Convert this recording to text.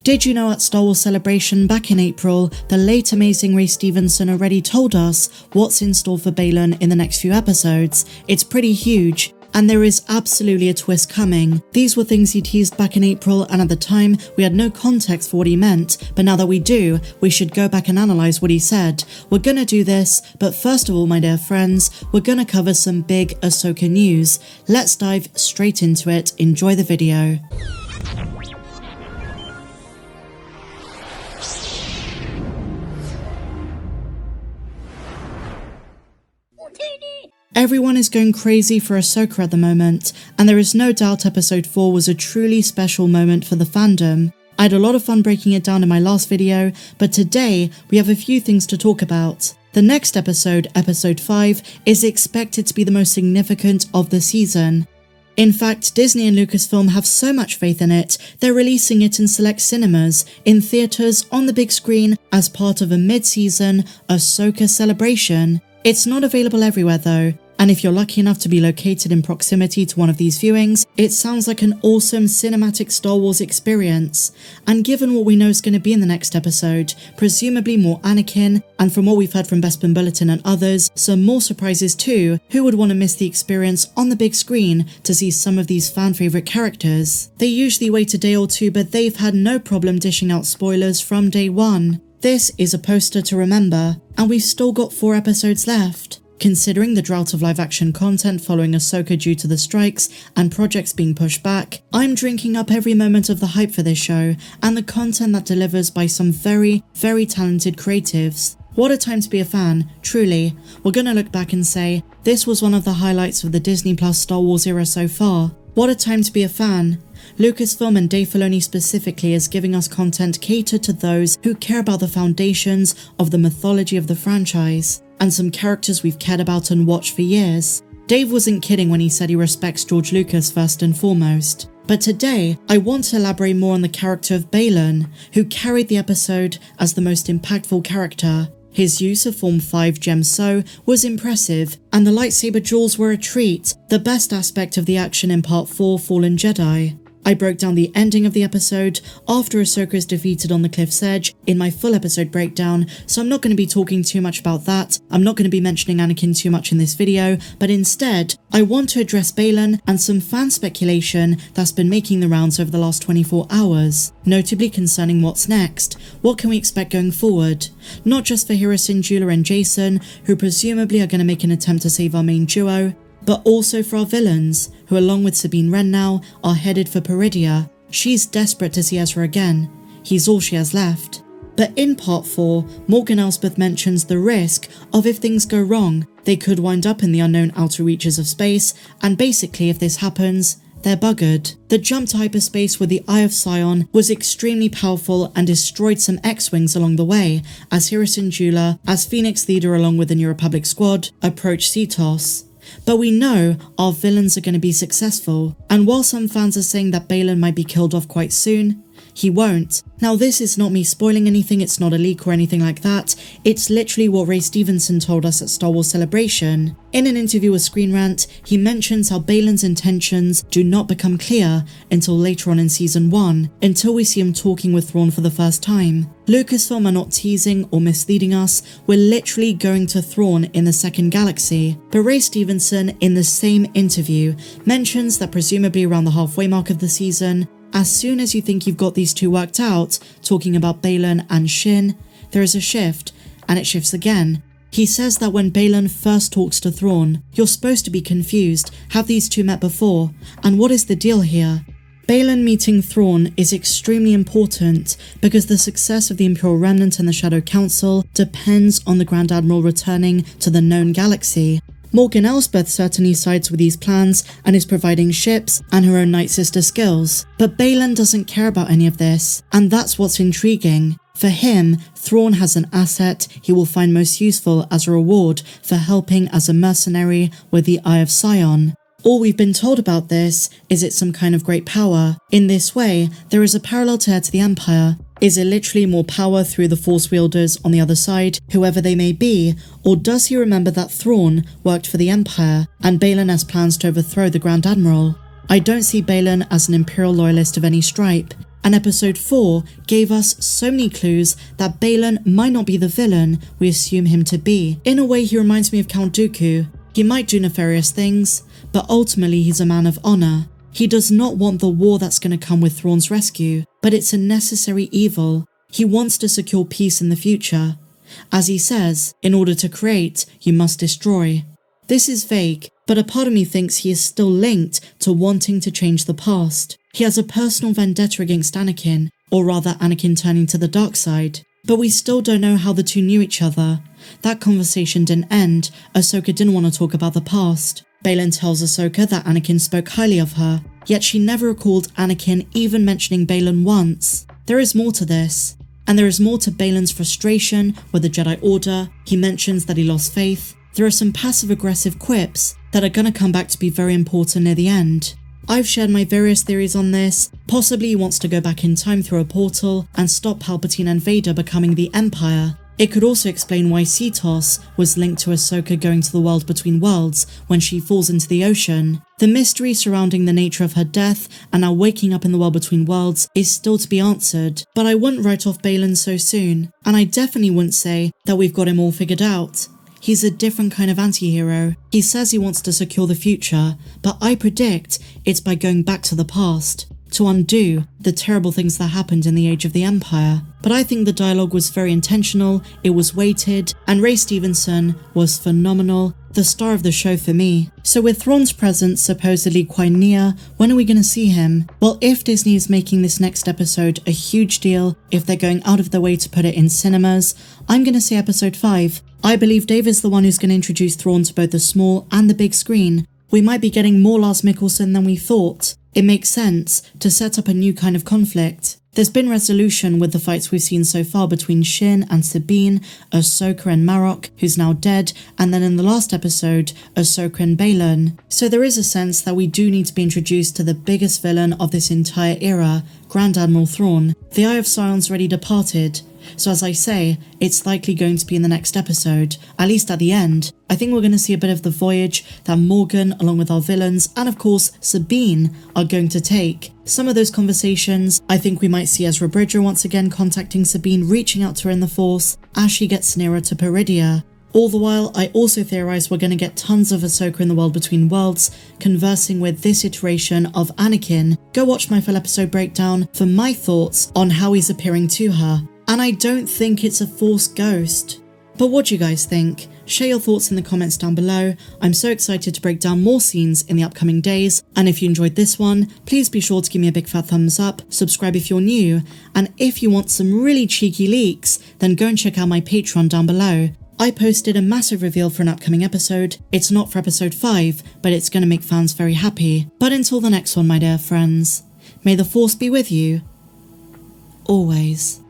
Did you know at Star Wars Celebration back in April, the late amazing Ray Stevenson already told us what's in store for Baylan in the next few episodes? It's pretty huge, and there is absolutely a twist coming. These were things he teased back in April, and at the time, we had no context for what he meant, but now that we do, we should go back and analyze what he said. We're gonna do this, but first of all, my dear friends, we're gonna cover some big Ahsoka news. Let's dive straight into it. Enjoy the video. Everyone is going crazy for Ahsoka at the moment, and there is no doubt episode 4 was a truly special moment for the fandom. I had a lot of fun breaking it down in my last video, but today we have a few things to talk about. The next episode, episode 5, is expected to be the most significant of the season. In fact, Disney and Lucasfilm have so much faith in it, they're releasing it in select cinemas, in theaters, on the big screen, as part of a mid-season Ahsoka celebration. It's not available everywhere though, and if you're lucky enough to be located in proximity to one of these viewings, it sounds like an awesome cinematic Star Wars experience. And given what we know is going to be in the next episode, presumably more Anakin, and from what we've heard from Bespin Bulletin and others, some more surprises too, who would want to miss the experience on the big screen to see some of these fan favourite characters? They usually wait a day or two, but they've had no problem dishing out spoilers from day one. This is a poster to remember, and we've still got 4 episodes left. Considering the drought of live-action content following Ahsoka due to the strikes and projects being pushed back, I'm drinking up every moment of the hype for this show and the content that delivers by some very, very talented creatives. What a time to be a fan, truly. We're gonna look back and say, this was one of the highlights of the Disney Plus Star Wars era so far. What a time to be a fan. Lucasfilm and Dave Filoni specifically is giving us content catered to those who care about the foundations of the mythology of the franchise, and some characters we've cared about and watched for years. Dave wasn't kidding when he said he respects George Lucas first and foremost. But today, I want to elaborate more on the character of Baylan, who carried the episode as the most impactful character. His use of Form 5 Gem So was impressive, and the lightsaber duels were a treat, the best aspect of the action in Part 4 Fallen Jedi. I broke down the ending of the episode after Ahsoka is defeated on the cliff's edge in my full episode breakdown, so I'm not going to be talking too much about that. I'm not going to be mentioning Anakin too much in this video, but instead, I want to address Baylan and some fan speculation that's been making the rounds over the last 24 hours, notably concerning what's next. What can we expect going forward? Not just for Hera Syndulla and Jason, who presumably are going to make an attempt to save our main duo, but also for our villains, who along with Sabine Wren now, are headed for Peridia. She's desperate to see Ezra again. He's all she has left. But in Part 4, Morgan Elsbeth mentions the risk of if things go wrong, they could wind up in the unknown outer reaches of space, and basically if this happens, they're buggered. The jump to hyperspace with the Eye of Sion was extremely powerful and destroyed some X-Wings along the way, as Hera Syndulla, as Phoenix leader along with the New Republic squad, approached Cetos. But we know our villains are going to be successful, and while some fans are saying that Baylan might be killed off quite soon, he won't. Now this is not me spoiling anything, it's not a leak or anything like that, it's literally what Ray Stevenson told us at Star Wars Celebration. In an interview with Screen Rant, he mentions how Baylan's intentions do not become clear until later on in Season 1, until we see him talking with Thrawn for the first time. Lucasfilm are not teasing or misleading us, we're literally going to Thrawn in the second galaxy. But Ray Stevenson, in the same interview, mentions that presumably around the halfway mark of the season, as soon as you think you've got these two worked out, talking about Baylan and Shin, there is a shift, and it shifts again. He says that when Baylan first talks to Thrawn, you're supposed to be confused, have these two met before, and what is the deal here? Baylan meeting Thrawn is extremely important because the success of the Imperial Remnant and the Shadow Council depends on the Grand Admiral returning to the known galaxy. Morgan Elsbeth certainly sides with these plans and is providing ships and her own Night Sister skills, but Baylan doesn't care about any of this, and that's what's intriguing. For him, Thrawn has an asset he will find most useful as a reward for helping as a mercenary with the Eye of Sion. All we've been told about this is it's some kind of great power. In this way, there is a parallel tear to the Empire. Is it literally more power through the Force wielders on the other side, whoever they may be, or does he remember that Thrawn worked for the Empire, and Baylan has plans to overthrow the Grand Admiral? I don't see Baylan as an Imperial loyalist of any stripe. And episode 4 gave us so many clues that Baylan might not be the villain we assume him to be. In a way, he reminds me of Count Dooku. He might do nefarious things, but ultimately he's a man of honor. He does not want the war that's going to come with Thrawn's rescue, but it's a necessary evil. He wants to secure peace in the future. As he says, in order to create, you must destroy. This is vague, but a part of me thinks he is still linked to wanting to change the past. He has a personal vendetta against Anakin, or rather Anakin turning to the dark side. But we still don't know how the two knew each other. That conversation didn't end. Ahsoka didn't want to talk about the past. Baylan tells Ahsoka that Anakin spoke highly of her, yet she never recalled Anakin even mentioning Baylan once. There is more to this. And there is more to Baylan's frustration with the Jedi Order. He mentions that he lost faith. There are some passive-aggressive quips that are going to come back to be very important near the end. I've shared my various theories on this. Possibly he wants to go back in time through a portal and stop Palpatine and Vader becoming the Empire. It could also explain why Cetos was linked to Ahsoka going to the world between worlds when she falls into the ocean. The mystery surrounding the nature of her death and now waking up in the world between worlds is still to be answered, but I wouldn't write off Baylan so soon, and I definitely wouldn't say that we've got him all figured out. He's a different kind of anti-hero. He says he wants to secure the future, but I predict it's by going back to the past, to undo the terrible things that happened in the age of the Empire. But I think the dialogue was very intentional, it was weighted, and Ray Stevenson was phenomenal, the star of the show for me. So with Thrawn's presence supposedly quite near, when are we going to see him? Well, if Disney is making this next episode a huge deal, if they're going out of their way to put it in cinemas, I'm going to say episode 5. I believe Dave is the one who's going to introduce Thrawn to both the small and the big screen. We might be getting more Lars Mikkelsen than we thought. It makes sense to set up a new kind of conflict. There's been resolution with the fights we've seen so far between Shin and Sabine, Ahsoka and Marok, who's now dead, and then in the last episode, Ahsoka and Baylan. So there is a sense that we do need to be introduced to the biggest villain of this entire era, Grand Admiral Thrawn. The Eye of Sion's already departed, so as I say, it's likely going to be in the next episode, at least at the end. I think we're going to see a bit of the voyage that Morgan, along with our villains, and of course Sabine, are going to take. Some of those conversations, I think we might see Ezra Bridger once again contacting Sabine, reaching out to her in the Force, as she gets nearer to Peridia. All the while, I also theorize we're going to get tons of Ahsoka in the world between worlds, conversing with this iteration of Anakin. Go watch my full episode breakdown for my thoughts on how he's appearing to her. And I don't think it's a Force ghost. But what do you guys think? Share your thoughts in the comments down below. I'm so excited to break down more scenes in the upcoming days, and if you enjoyed this one, please be sure to give me a big fat thumbs up, subscribe if you're new, and if you want some really cheeky leaks, then go and check out my Patreon down below. I posted a massive reveal for an upcoming episode. It's not for episode 5, but it's going to make fans very happy. But until the next one, my dear friends, may the Force be with you, always.